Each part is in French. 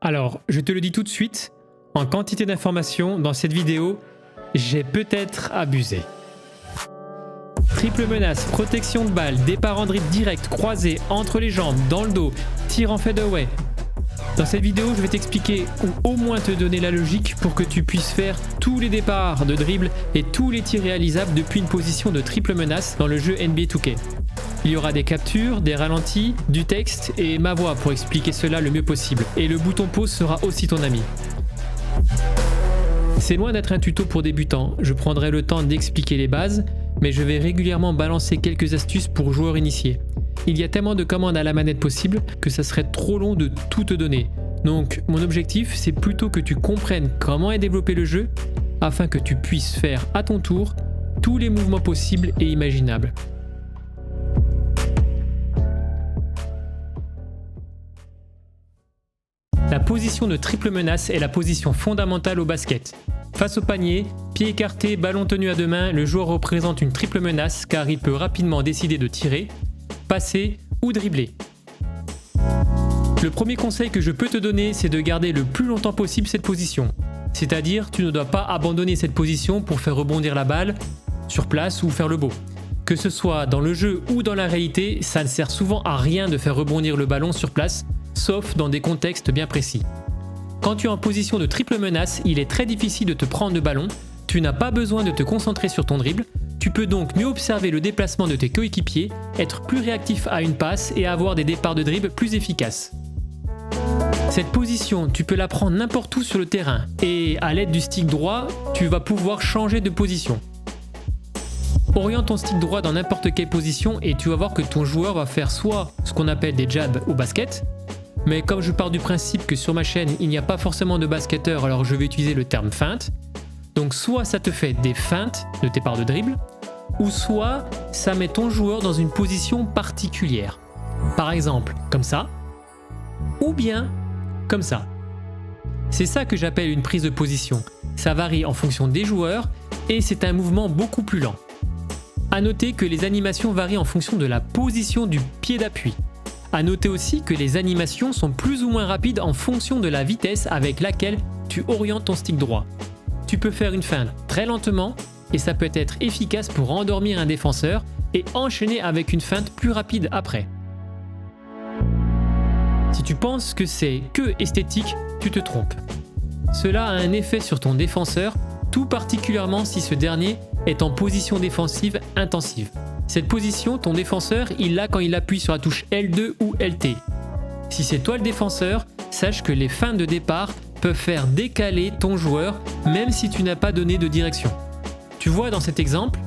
Alors, je te le dis tout de suite, en quantité d'informations dans cette vidéo, j'ai peut-être abusé. Triple menace, protection de balle, départ en dribble direct, croisé, entre les jambes, dans le dos, tir en fadeaway. Dans cette vidéo, je vais t'expliquer ou au moins te donner la logique pour que tu puisses faire tous les départs de dribble et tous les tirs réalisables depuis une position de triple menace dans le jeu NBA 2K. Il y aura des captures, des ralentis, du texte et ma voix pour expliquer cela le mieux possible. Et le bouton pause sera aussi ton ami. C'est loin d'être un tuto pour débutants, je prendrai le temps d'expliquer les bases, mais je vais régulièrement balancer quelques astuces pour joueurs initiés. Il y a tellement de commandes à la manette possible que ça serait trop long de tout te donner. Donc mon objectif c'est plutôt que tu comprennes comment est développé le jeu, afin que tu puisses faire à ton tour tous les mouvements possibles et imaginables. La position de triple menace est la position fondamentale au basket. Face au panier, pied écarté, ballon tenu à deux mains, le joueur représente une triple menace car il peut rapidement décider de tirer, passer ou dribbler. Le premier conseil que je peux te donner, c'est de garder le plus longtemps possible cette position. C'est-à-dire, tu ne dois pas abandonner cette position pour faire rebondir la balle sur place ou faire le beau. Que ce soit dans le jeu ou dans la réalité, ça ne sert souvent à rien de faire rebondir le ballon sur place, sauf dans des contextes bien précis. Quand tu es en position de triple menace, il est très difficile de te prendre le ballon, tu n'as pas besoin de te concentrer sur ton dribble, tu peux donc mieux observer le déplacement de tes coéquipiers, être plus réactif à une passe et avoir des départs de dribble plus efficaces. Cette position, tu peux la prendre n'importe où sur le terrain et à l'aide du stick droit, tu vas pouvoir changer de position. Oriente ton stick droit dans n'importe quelle position et tu vas voir que ton joueur va faire soit ce qu'on appelle des jabs au basket, mais comme je pars du principe que sur ma chaîne il n'y a pas forcément de basketteur, alors je vais utiliser le terme feinte. Donc soit ça te fait des feintes de tes parts de dribble, ou soit ça met ton joueur dans une position particulière. Par exemple, comme ça, ou bien comme ça. C'est ça que j'appelle une prise de position. Ça varie en fonction des joueurs et c'est un mouvement beaucoup plus lent. A noter que les animations varient en fonction de la position du pied d'appui. A noter aussi que les animations sont plus ou moins rapides en fonction de la vitesse avec laquelle tu orientes ton stick droit. Tu peux faire une feinte très lentement et ça peut être efficace pour endormir un défenseur et enchaîner avec une feinte plus rapide après. Si tu penses que c'est que esthétique, tu te trompes. Cela a un effet sur ton défenseur, tout particulièrement si ce dernier est en position défensive intensive. Cette position, ton défenseur, il l'a quand il appuie sur la touche L2 ou LT. Si c'est toi le défenseur, sache que les feintes de départ peuvent faire décaler ton joueur même si tu n'as pas donné de direction. Tu vois dans cet exemple,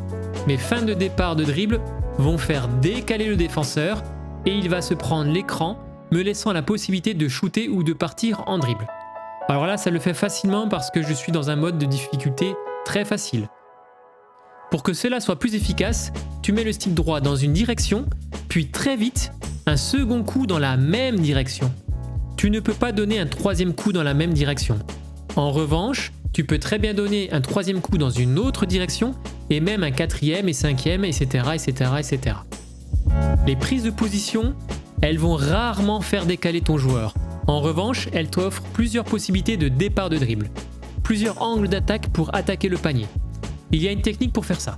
mes feintes de départ de dribble vont faire décaler le défenseur et il va se prendre l'écran, me laissant la possibilité de shooter ou de partir en dribble. Alors là, ça le fait facilement parce que je suis dans un mode de difficulté très facile. Pour que cela soit plus efficace, tu mets le stick droit dans une direction, puis très vite, un second coup dans la même direction. Tu ne peux pas donner un troisième coup dans la même direction. En revanche, tu peux très bien donner un troisième coup dans une autre direction, et même un quatrième et cinquième, etc., etc., etc. Les prises de position, elles vont rarement faire décaler ton joueur. En revanche, elles t'offrent plusieurs possibilités de départ de dribble, plusieurs angles d'attaque pour attaquer le panier. Il y a une technique pour faire ça.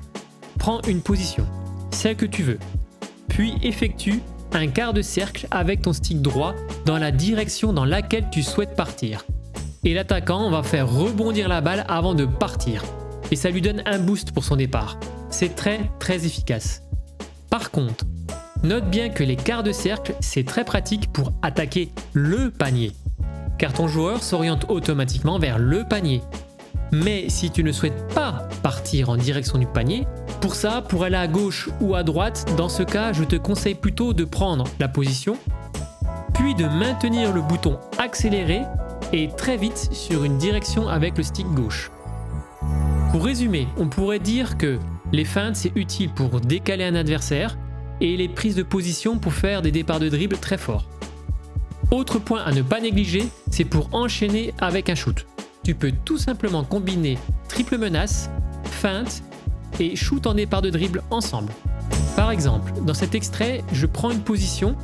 Prends une position, celle que tu veux, puis effectue un quart de cercle avec ton stick droit dans la direction dans laquelle tu souhaites partir. Et l'attaquant va faire rebondir la balle avant de partir. Et ça lui donne un boost pour son départ. C'est très efficace. Par contre, note bien que les quarts de cercle, c'est très pratique pour attaquer le panier. Car ton joueur s'oriente automatiquement vers le panier. Mais si tu ne souhaites pas partir en direction du panier, pour aller à gauche ou à droite, dans ce cas, je te conseille plutôt de prendre la position, puis de maintenir le bouton accéléré et très vite sur une direction avec le stick gauche. Pour résumer, on pourrait dire que les feintes c'est utile pour décaler un adversaire et les prises de position pour faire des départs de dribble très forts. Autre point à ne pas négliger, c'est pour enchaîner avec un shoot. Tu peux tout simplement combiner triple menace, feinte et shoot en départ de dribble ensemble. Par exemple, dans cet extrait, je prends une position,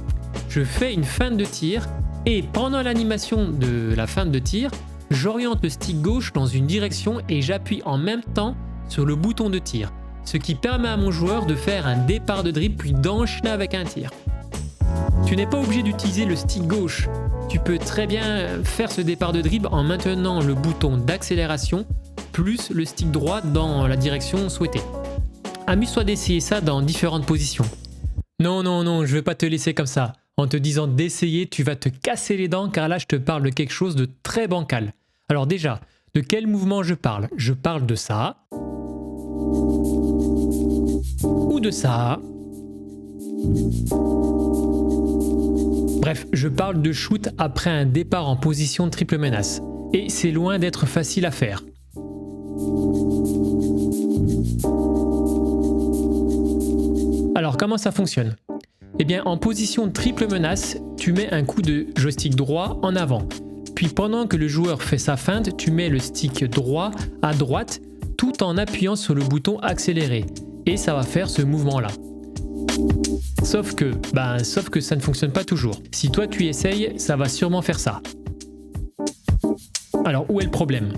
je fais une feinte de tir Et pendant l'animation de la feinte de tir, j'oriente le stick gauche dans une direction et j'appuie en même temps sur le bouton de tir, ce qui permet à mon joueur de faire un départ de dribble puis d'enchaîner avec un tir. Tu n'es pas obligé d'utiliser le stick gauche, tu peux très bien faire ce départ de dribble en maintenant le bouton d'accélération plus le stick droit dans la direction souhaitée. Amuse-toi d'essayer ça dans différentes positions. Non, je vais pas te laisser comme ça. En te disant d'essayer, tu vas te casser les dents car là je te parle de quelque chose de très bancal. Alors déjà, de quel mouvement je parle? Je parle de ça. Ou de ça. Bref, je parle de shoot après un départ en position triple menace. Et c'est loin d'être facile à faire. Alors comment ça fonctionne? Eh bien, en position triple menace, tu mets un coup de joystick droit en avant. Puis pendant que le joueur fait sa feinte, tu mets le stick droit à droite tout en appuyant sur le bouton accélérer. Et ça va faire ce mouvement-là. Sauf que ça ne fonctionne pas toujours. Si toi tu essayes, ça va sûrement faire ça. Alors où est le problème?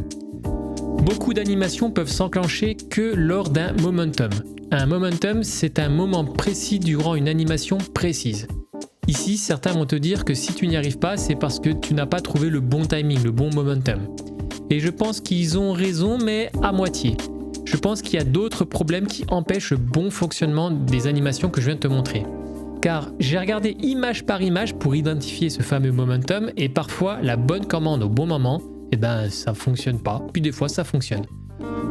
Beaucoup d'animations peuvent s'enclencher que lors d'un momentum. Un momentum, c'est un moment précis durant une animation précise. Ici, certains vont te dire que si tu n'y arrives pas, c'est parce que tu n'as pas trouvé le bon timing, le bon momentum. Et je pense qu'ils ont raison, mais à moitié. Je pense qu'il y a d'autres problèmes qui empêchent le bon fonctionnement des animations que je viens de te montrer. Car j'ai regardé image par image pour identifier ce fameux momentum et parfois la bonne commande au bon moment, ça fonctionne pas, puis des fois ça fonctionne.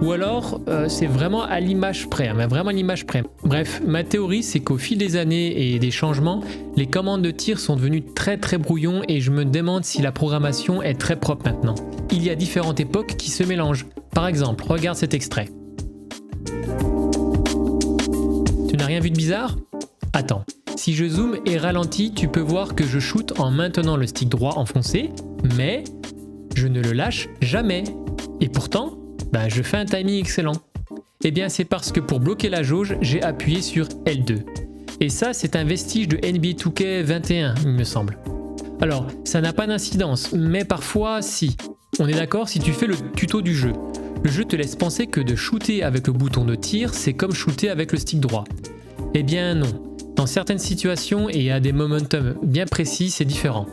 Ou alors c'est vraiment à l'image près, mais vraiment à l'image près. Bref, ma théorie c'est qu'au fil des années et des changements, les commandes de tir sont devenues très brouillons et je me demande si la programmation est très propre maintenant. Il y a différentes époques qui se mélangent. Par exemple, regarde cet extrait. Tu n'as rien vu de bizarre? Attends, si je zoome et ralentis, tu peux voir que je shoot en maintenant le stick droit enfoncé, mais je ne le lâche jamais. Et pourtant, je fais un timing excellent. Eh bien, c'est parce que pour bloquer la jauge, j'ai appuyé sur L2. Et ça, c'est un vestige de NBA 2K21, il me semble. Alors, ça n'a pas d'incidence, mais parfois, si. On est d'accord si tu fais le tuto du jeu. Le jeu te laisse penser que de shooter avec le bouton de tir, c'est comme shooter avec le stick droit. Eh bien non. Dans certaines situations et à des momentum bien précis, c'est différent.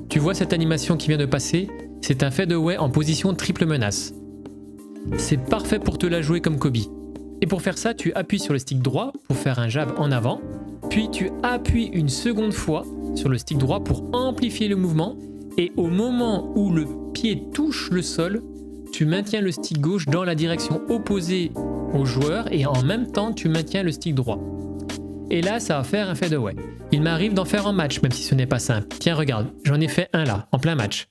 Tu vois cette animation qui vient de passer? C'est un fadeaway en position triple menace. C'est parfait pour te la jouer comme Kobe. Et pour faire ça, tu appuies sur le stick droit pour faire un jab en avant, puis tu appuies une seconde fois sur le stick droit pour amplifier le mouvement, et au moment où le pied touche le sol, tu maintiens le stick gauche dans la direction opposée au joueur et en même temps tu maintiens le stick droit. Et là, ça va faire un fadeaway. Il m'arrive d'en faire en match, même si ce n'est pas simple. Tiens, regarde, j'en ai fait un là, en plein match.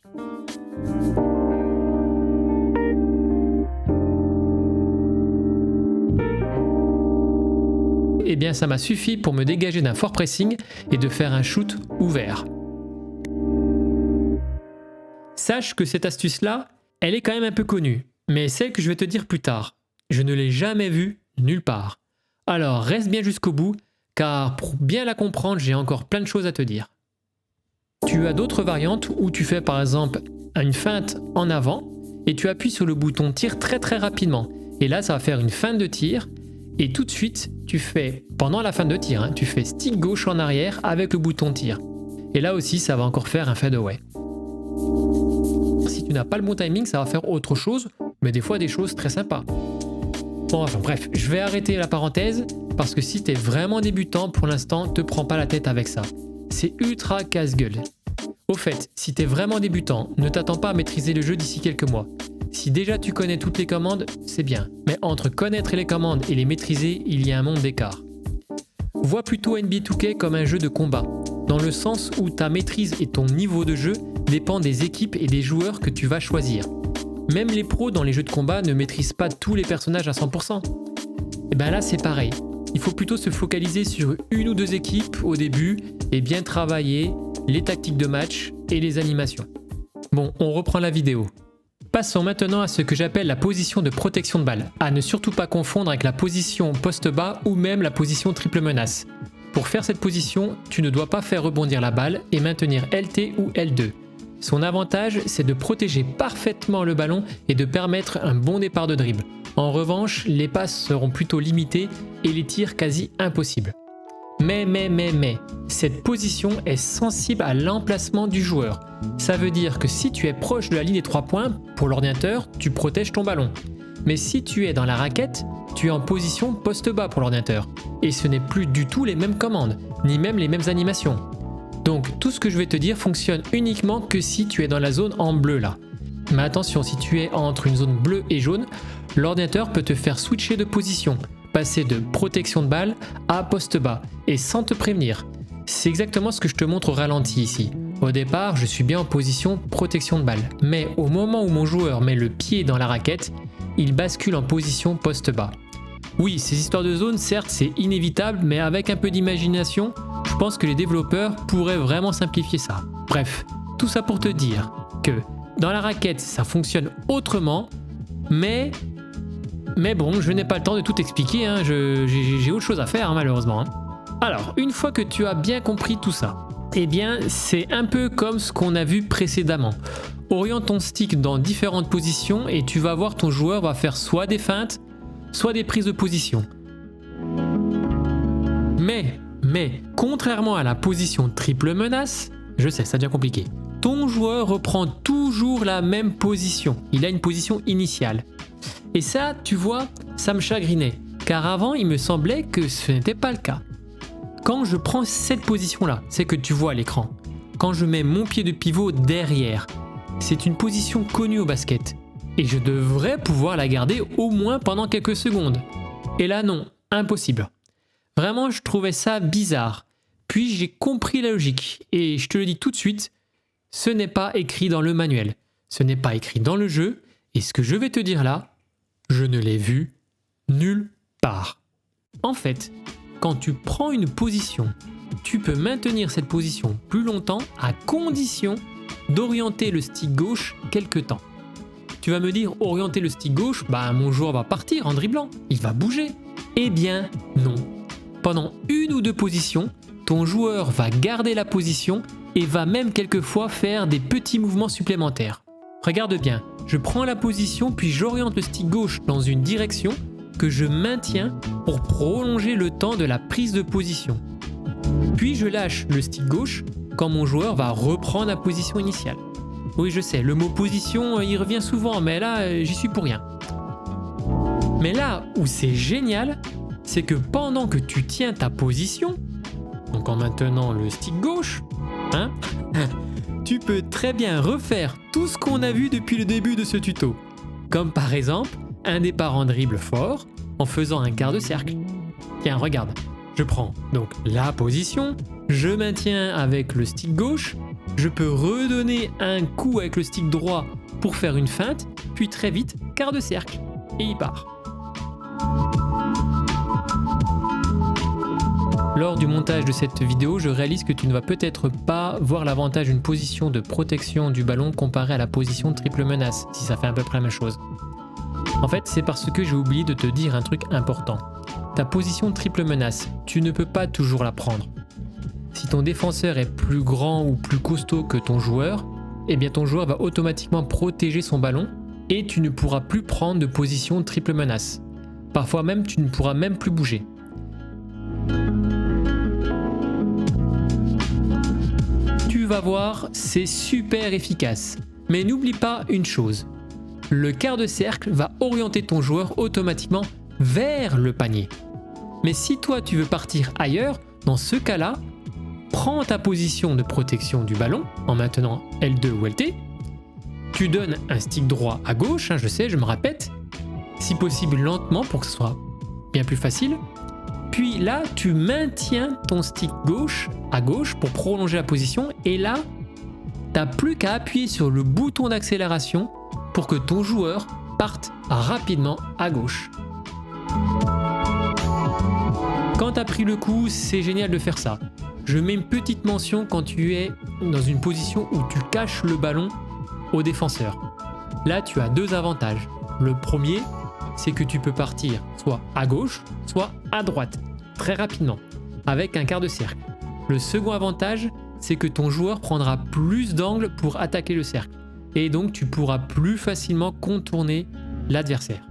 Eh bien, ça m'a suffi pour me dégager d'un fort pressing et de faire un shoot ouvert. Sache que cette astuce-là, elle est quand même un peu connue, mais celle que je vais te dire plus tard, je ne l'ai jamais vue nulle part. Alors reste bien jusqu'au bout, car pour bien la comprendre, j'ai encore plein de choses à te dire. Tu as d'autres variantes où tu fais par exemple une feinte en avant et tu appuies sur le bouton tir très rapidement. Et là, ça va faire une feinte de tir et tout de suite, tu fais, pendant la feinte de tir, tu fais stick gauche en arrière avec le bouton tir. Et là aussi, ça va encore faire un fadeaway. Si tu n'as pas le bon timing, ça va faire autre chose, mais des fois des choses très sympas. Bon, enfin bref, je vais arrêter la parenthèse parce que si tu es vraiment débutant, pour l'instant, te prends pas la tête avec ça. C'est ultra casse-gueule. Au fait, si tu es vraiment débutant, ne t'attends pas à maîtriser le jeu d'ici quelques mois. Si déjà tu connais toutes les commandes, c'est bien. Mais entre connaître les commandes et les maîtriser, il y a un monde d'écart. Vois plutôt NBA 2K comme un jeu de combat, dans le sens où ta maîtrise et ton niveau de jeu dépend des équipes et des joueurs que tu vas choisir. Même les pros dans les jeux de combat ne maîtrisent pas tous les personnages à 100%. Et bien là c'est pareil, il faut plutôt se focaliser sur une ou deux équipes au début et bien travailler les tactiques de match et les animations. Bon, on reprend la vidéo. Passons maintenant à ce que j'appelle la position de protection de balle, à ne surtout pas confondre avec la position poste bas ou même la position triple menace. Pour faire cette position, tu ne dois pas faire rebondir la balle et maintenir LT ou L2. Son avantage, c'est de protéger parfaitement le ballon et de permettre un bon départ de dribble. En revanche, les passes seront plutôt limitées et les tirs quasi impossibles. Mais, cette position est sensible à l'emplacement du joueur. Ça veut dire que si tu es proche de la ligne des 3 points, pour l'ordinateur, tu protèges ton ballon. Mais si tu es dans la raquette, tu es en position poste bas pour l'ordinateur. Et ce n'est plus du tout les mêmes commandes, ni même les mêmes animations. Donc tout ce que je vais te dire fonctionne uniquement que si tu es dans la zone en bleu là. Mais attention, si tu es entre une zone bleue et jaune, l'ordinateur peut te faire switcher de position, passer de protection de balle à poste bas, et sans te prévenir. C'est exactement ce que je te montre au ralenti ici. Au départ, je suis bien en position protection de balle, mais au moment où mon joueur met le pied dans la raquette, il bascule en position poste bas. Oui, ces histoires de zone, certes, c'est inévitable, mais avec un peu d'imagination, je pense que les développeurs pourraient vraiment simplifier ça. Bref, tout ça pour te dire que dans la raquette, ça fonctionne autrement, mais bon, je n'ai pas le temps de tout expliquer, hein. J'ai autre chose à faire, hein, malheureusement. Alors, une fois que tu as bien compris tout ça, eh bien, c'est un peu comme ce qu'on a vu précédemment. Oriente ton stick dans différentes positions et tu vas voir ton joueur va faire soit des feintes, soit des prises de position. Mais, contrairement à la position triple menace, je sais, ça devient compliqué, ton joueur reprend toujours la même position. Il a une position initiale. Et ça, tu vois, ça me chagrinait, car avant, il me semblait que ce n'était pas le cas. Quand je prends cette position-là, c'est que tu vois à l'écran. Quand je mets mon pied de pivot derrière, c'est une position connue au basket. Et je devrais pouvoir la garder au moins pendant quelques secondes. Et là non, impossible. Vraiment, je trouvais ça bizarre. Puis j'ai compris la logique. Et je te le dis tout de suite, ce n'est pas écrit dans le manuel. Ce n'est pas écrit dans le jeu. Et ce que je vais te dire là, je ne l'ai vu nulle part. En fait, quand tu prends une position, tu peux maintenir cette position plus longtemps à condition d'orienter le stick gauche quelque temps. Tu vas me dire, orienter le stick gauche, mon joueur va partir en dribblant, il va bouger. Eh bien non. Pendant une ou deux positions, ton joueur va garder la position et va même quelquefois faire des petits mouvements supplémentaires. Regarde bien, je prends la position puis j'oriente le stick gauche dans une direction que je maintiens pour prolonger le temps de la prise de position. Puis je lâche le stick gauche quand mon joueur va reprendre la position initiale. Oui, je sais, le mot position, il revient souvent, mais là, j'y suis pour rien. Mais là où c'est génial, c'est que pendant que tu tiens ta position, donc en maintenant le stick gauche, tu peux très bien refaire tout ce qu'on a vu depuis le début de ce tuto. Comme par exemple, un départ en dribble fort en faisant un quart de cercle. Tiens, regarde, je prends donc la position, je maintiens avec le stick gauche, je peux redonner un coup avec le stick droit pour faire une feinte, puis très vite, quart de cercle, et il part. Lors du montage de cette vidéo, je réalise que tu ne vas peut-être pas voir l'avantage d'une position de protection du ballon comparée à la position triple menace, si ça fait à peu près la même chose. En fait, c'est parce que j'ai oublié de te dire un truc important. Ta position triple menace, tu ne peux pas toujours la prendre. Si ton défenseur est plus grand ou plus costaud que ton joueur, eh bien ton joueur va automatiquement protéger son ballon et tu ne pourras plus prendre de position triple menace. Parfois même, tu ne pourras même plus bouger. Tu vas voir, c'est super efficace. Mais n'oublie pas une chose. Le quart de cercle va orienter ton joueur automatiquement vers le panier. Mais si toi tu veux partir ailleurs, dans ce cas-là, prends ta position de protection du ballon en maintenant L2 ou LT. Tu donnes un stick droit à gauche, je sais, je me répète, si possible lentement pour que ce soit bien plus facile. Puis là, tu maintiens ton stick gauche à gauche pour prolonger la position et là, tu n'as plus qu'à appuyer sur le bouton d'accélération pour que ton joueur parte rapidement à gauche. Quand tu as pris le coup, c'est génial de faire ça. Je mets une petite mention quand tu es dans une position où tu caches le ballon au défenseur. Là, tu as deux avantages. Le premier, c'est que tu peux partir soit à gauche, soit à droite, très rapidement. avec un quart de cercle. Le second avantage, c'est que ton joueur prendra plus d'angles pour attaquer le cercle. Et donc tu pourras plus facilement contourner l'adversaire.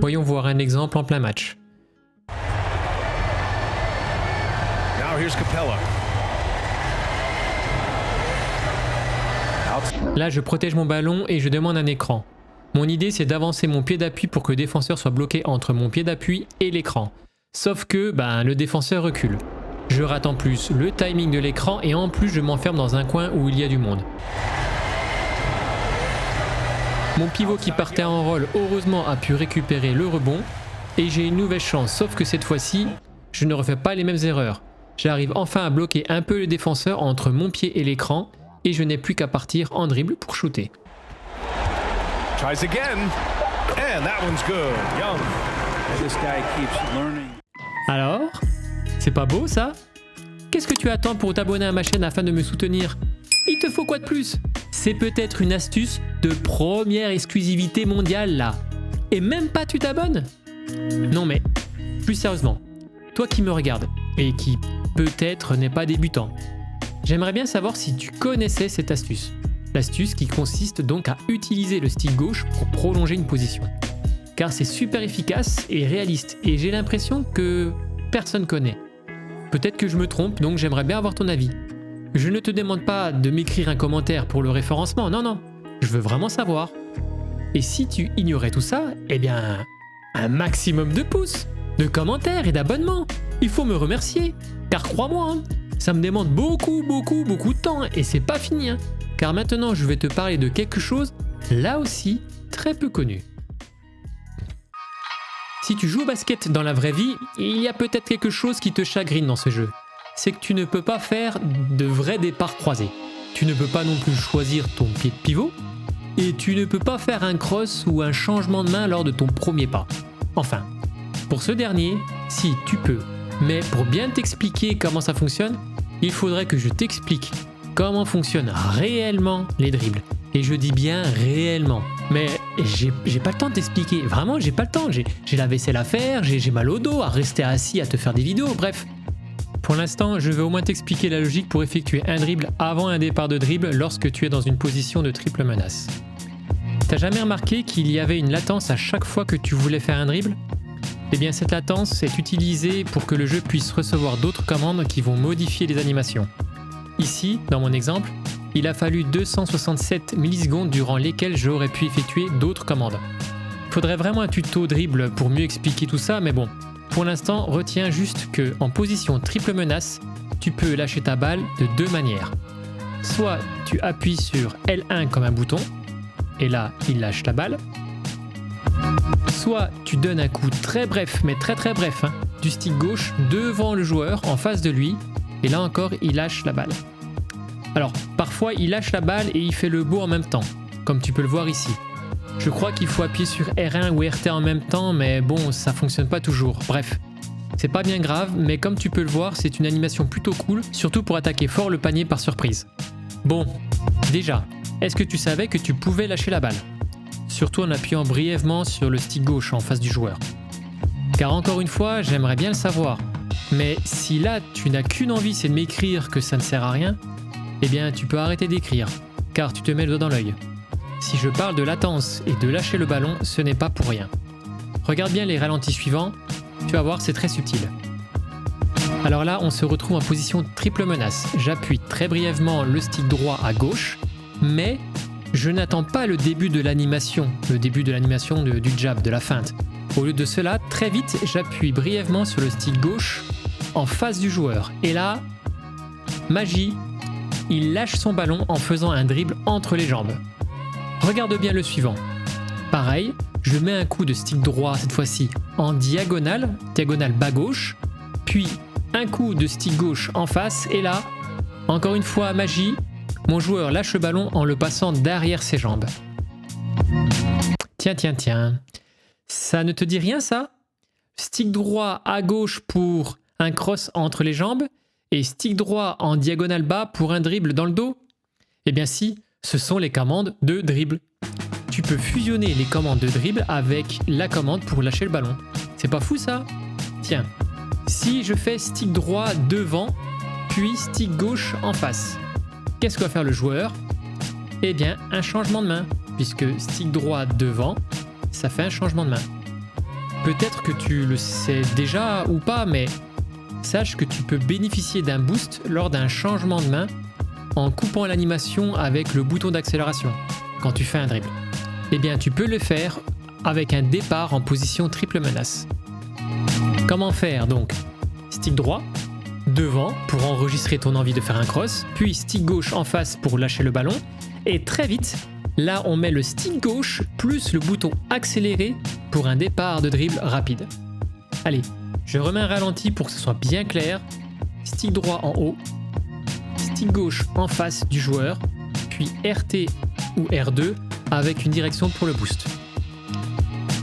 Voyons voir un exemple en plein match. Now here's Capella. Là, je protège mon ballon et je demande un écran. Mon idée, c'est d'avancer mon pied d'appui pour que le défenseur soit bloqué entre mon pied d'appui et l'écran. Sauf que le défenseur recule. Je rate en plus le timing de l'écran et en plus je m'enferme dans un coin où il y a du monde. Mon pivot qui partait en roll, heureusement, a pu récupérer le rebond et j'ai une nouvelle chance, sauf que cette fois-ci, je ne refais pas les mêmes erreurs. J'arrive enfin à bloquer un peu le défenseur entre mon pied et l'écran et je n'ai plus qu'à partir en dribble pour shooter. Tries again. And that one's good. Young. This guy keeps learning. Alors, c'est pas beau ça? Qu'est-ce que tu attends pour t'abonner à ma chaîne afin de me soutenir? Il te faut quoi de plus? C'est peut-être une astuce de première exclusivité mondiale là. Et même pas tu t'abonnes? Non mais, plus sérieusement, toi qui me regardes et qui peut-être n'est pas débutant, j'aimerais bien savoir si tu connaissais cette astuce. L'astuce qui consiste donc à utiliser le stick gauche pour prolonger une position. Car c'est super efficace et réaliste et j'ai l'impression que personne connaît. Peut-être que je me trompe, donc j'aimerais bien avoir ton avis. Je ne te demande pas de m'écrire un commentaire pour le référencement, non, je veux vraiment savoir. Et si tu ignorais tout ça, un maximum de pouces, de commentaires et d'abonnements. Il faut me remercier, car crois-moi, ça me demande beaucoup de temps et c'est pas fini. Car maintenant je vais te parler de quelque chose, là aussi, très peu connu. Si tu joues au basket dans la vraie vie, il y a peut-être quelque chose qui te chagrine dans ce jeu. C'est que tu ne peux pas faire de vrais départs croisés. Tu ne peux pas non plus choisir ton pied de pivot. Et tu ne peux pas faire un cross ou un changement de main lors de ton premier pas. Enfin, pour ce dernier, si tu peux. Mais pour bien t'expliquer comment ça fonctionne, il faudrait que je t'explique comment fonctionnent réellement les dribbles. Et je dis bien réellement. Mais j'ai pas le temps de t'expliquer. Vraiment, j'ai pas le temps. J'ai la vaisselle à faire, j'ai mal au dos, à rester assis, à te faire des vidéos, bref. Pour l'instant, je vais au moins t'expliquer la logique pour effectuer un dribble avant un départ de dribble lorsque tu es dans une position de triple menace. T'as jamais remarqué qu'il y avait une latence à chaque fois que tu voulais faire un dribble? Eh bien, cette latence est utilisée pour que le jeu puisse recevoir d'autres commandes qui vont modifier les animations. Ici, dans mon exemple, il a fallu 267 millisecondes durant lesquelles j'aurais pu effectuer d'autres commandes. Faudrait vraiment un tuto dribble pour mieux expliquer tout ça, mais bon, pour l'instant, retiens juste que en position triple menace, tu peux lâcher ta balle de deux manières. Soit tu appuies sur L1 comme un bouton, et là, il lâche la balle. Soit tu donnes un coup très bref, mais très bref, du stick gauche devant le joueur, en face de lui, et là encore, il lâche la balle. Alors, parfois, il lâche la balle et il fait le beau en même temps, comme tu peux le voir ici. Je crois qu'il faut appuyer sur R1 ou RT en même temps, mais bon, ça fonctionne pas toujours. Bref, c'est pas bien grave, mais comme tu peux le voir, c'est une animation plutôt cool, surtout pour attaquer fort le panier par surprise. Bon, déjà, est-ce que tu savais que tu pouvais lâcher la balle? Surtout en appuyant brièvement sur le stick gauche en face du joueur. Car encore une fois, j'aimerais bien le savoir. Mais si là, tu n'as qu'une envie, c'est de m'écrire que ça ne sert à rien, eh bien, tu peux arrêter d'écrire, car tu te mets le doigt dans l'œil. Si je parle de latence et de lâcher le ballon, ce n'est pas pour rien. Regarde bien les ralentis suivants, tu vas voir, c'est très subtil. Alors là, on se retrouve en position triple menace. J'appuie très brièvement le stick droit à gauche, mais je n'attends pas le début de l'animation, du jab, de la feinte. Au lieu de cela, très vite, j'appuie brièvement sur le stick gauche en face du joueur. Et là, magie, il lâche son ballon en faisant un dribble entre les jambes. Regarde bien le suivant. Pareil, je mets un coup de stick droit cette fois-ci en diagonale bas gauche, puis un coup de stick gauche en face, et là, encore une fois magie, mon joueur lâche le ballon en le passant derrière ses jambes. Tiens. Ça ne te dit rien ça? Stick droit à gauche pour un cross entre les jambes et stick droit en diagonale bas pour un dribble dans le dos? Eh bien si, ce sont les commandes de dribble. Tu peux fusionner les commandes de dribble avec la commande pour lâcher le ballon. C'est pas fou ça? Tiens, Si je fais stick droit devant, puis stick gauche en face, qu'est-ce que va faire le joueur? Eh bien, un changement de main, puisque stick droit devant, ça fait un changement de main. Peut-être que tu le sais déjà ou pas, mais sache que tu peux bénéficier d'un boost lors d'un changement de main en coupant l'animation avec le bouton d'accélération quand tu fais un dribble. Eh bien, tu peux le faire avec un départ en position triple menace. Comment faire donc? Stick droit devant pour enregistrer ton envie de faire un cross, puis stick gauche en face pour lâcher le ballon, et très vite, là on met le stick gauche plus le bouton accéléré pour un départ de dribble rapide. Allez, je remets un ralenti pour que ce soit bien clair. Stick droit en haut, stick gauche en face du joueur, puis RT ou R2 avec une direction pour le boost.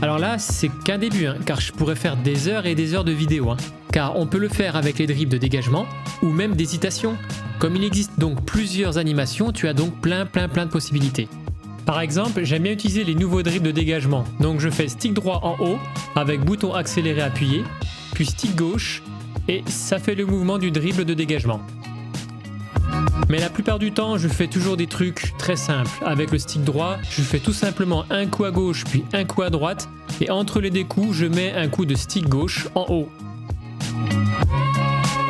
Alors là, c'est qu'un début, car je pourrais faire des heures et des heures de vidéo, car on peut le faire avec les dribbles de dégagement ou même d'hésitation. Comme il existe donc plusieurs animations, tu as donc plein de possibilités. Par exemple, j'aime bien utiliser les nouveaux dribbles de dégagement, donc je fais stick droit en haut avec bouton accéléré appuyé, puis stick gauche et ça fait le mouvement du dribble de dégagement. Mais la plupart du temps, je fais toujours des trucs très simples. Avec le stick droit, je fais tout simplement un coup à gauche puis un coup à droite et entre les deux coups, je mets un coup de stick gauche en haut.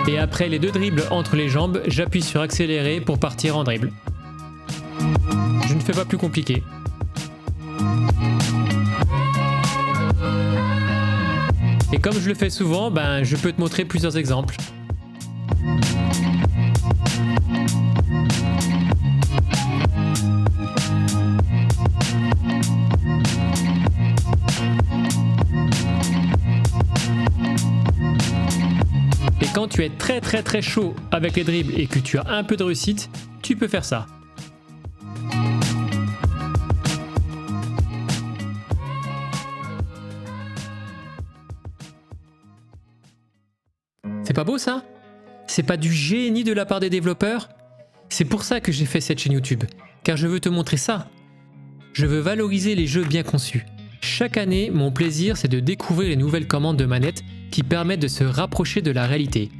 Et après les deux dribbles entre les jambes, j'appuie sur accélérer pour partir en dribble. Je ne fais pas plus compliqué. Et comme je le fais souvent, je peux te montrer plusieurs exemples. Et quand tu es très chaud avec les dribbles et que tu as un peu de réussite, tu peux faire ça. C'est pas beau ça? C'est pas du génie de la part des développeurs? C'est pour ça que j'ai fait cette chaîne YouTube, car je veux te montrer ça. Je veux valoriser les jeux bien conçus. Chaque année, mon plaisir c'est de découvrir les nouvelles commandes de manette qui permettent de se rapprocher de la réalité.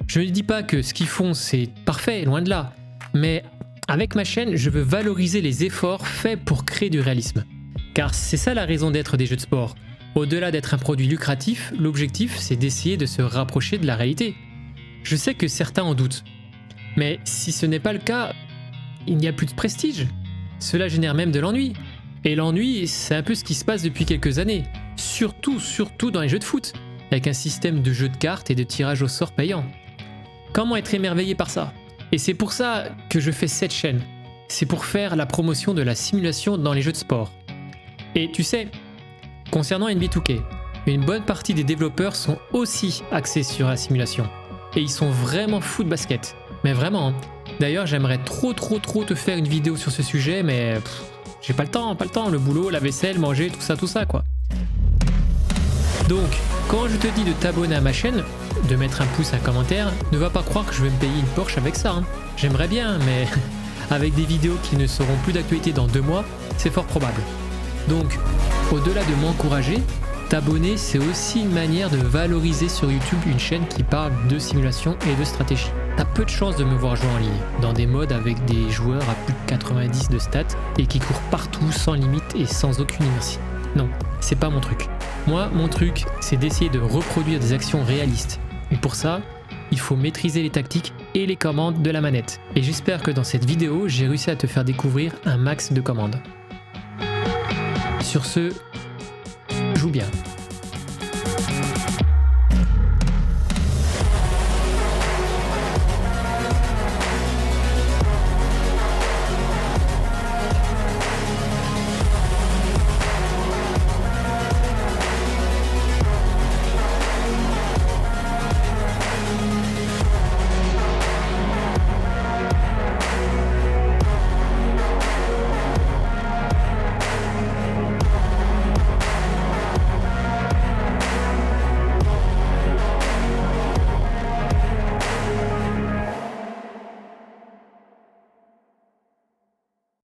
Je ne dis pas que ce qu'ils font c'est parfait, loin de là, mais avec ma chaîne, je veux valoriser les efforts faits pour créer du réalisme. Car c'est ça la raison d'être des jeux de sport. Au-delà d'être un produit lucratif, l'objectif c'est d'essayer de se rapprocher de la réalité. Je sais que certains en doutent. Mais si ce n'est pas le cas, il n'y a plus de prestige. Cela génère même de l'ennui. Et l'ennui, c'est un peu ce qui se passe depuis quelques années. Surtout dans les jeux de foot, avec un système de jeu de cartes et de tirage au sort payant. Comment être émerveillé par ça? Et c'est pour ça que je fais cette chaîne. C'est pour faire la promotion de la simulation dans les jeux de sport. Et tu sais, concernant NBA 2K, une bonne partie des développeurs sont aussi axés sur la simulation. Et ils sont vraiment fous de basket. Mais vraiment. D'ailleurs, j'aimerais trop te faire une vidéo sur ce sujet, mais j'ai pas le temps, le boulot, la vaisselle, manger, tout ça quoi. Donc, quand je te dis de t'abonner à ma chaîne, de mettre un pouce, un commentaire, ne va pas croire que je vais me payer une Porsche avec ça. J'aimerais bien, mais avec des vidéos qui ne seront plus d'actualité dans 2 mois, c'est fort probable. Donc, au-delà de m'encourager, t'abonner c'est aussi une manière de valoriser sur YouTube une chaîne qui parle de simulation et de stratégie. T'as peu de chances de me voir jouer en ligne, dans des modes avec des joueurs à plus de 90 de stats et qui courent partout sans limite et sans aucune inertie. Non, c'est pas mon truc. Moi, mon truc, c'est d'essayer de reproduire des actions réalistes. Et pour ça, il faut maîtriser les tactiques et les commandes de la manette. Et j'espère que dans cette vidéo, j'ai réussi à te faire découvrir un max de commandes. Sur ce, joue bien.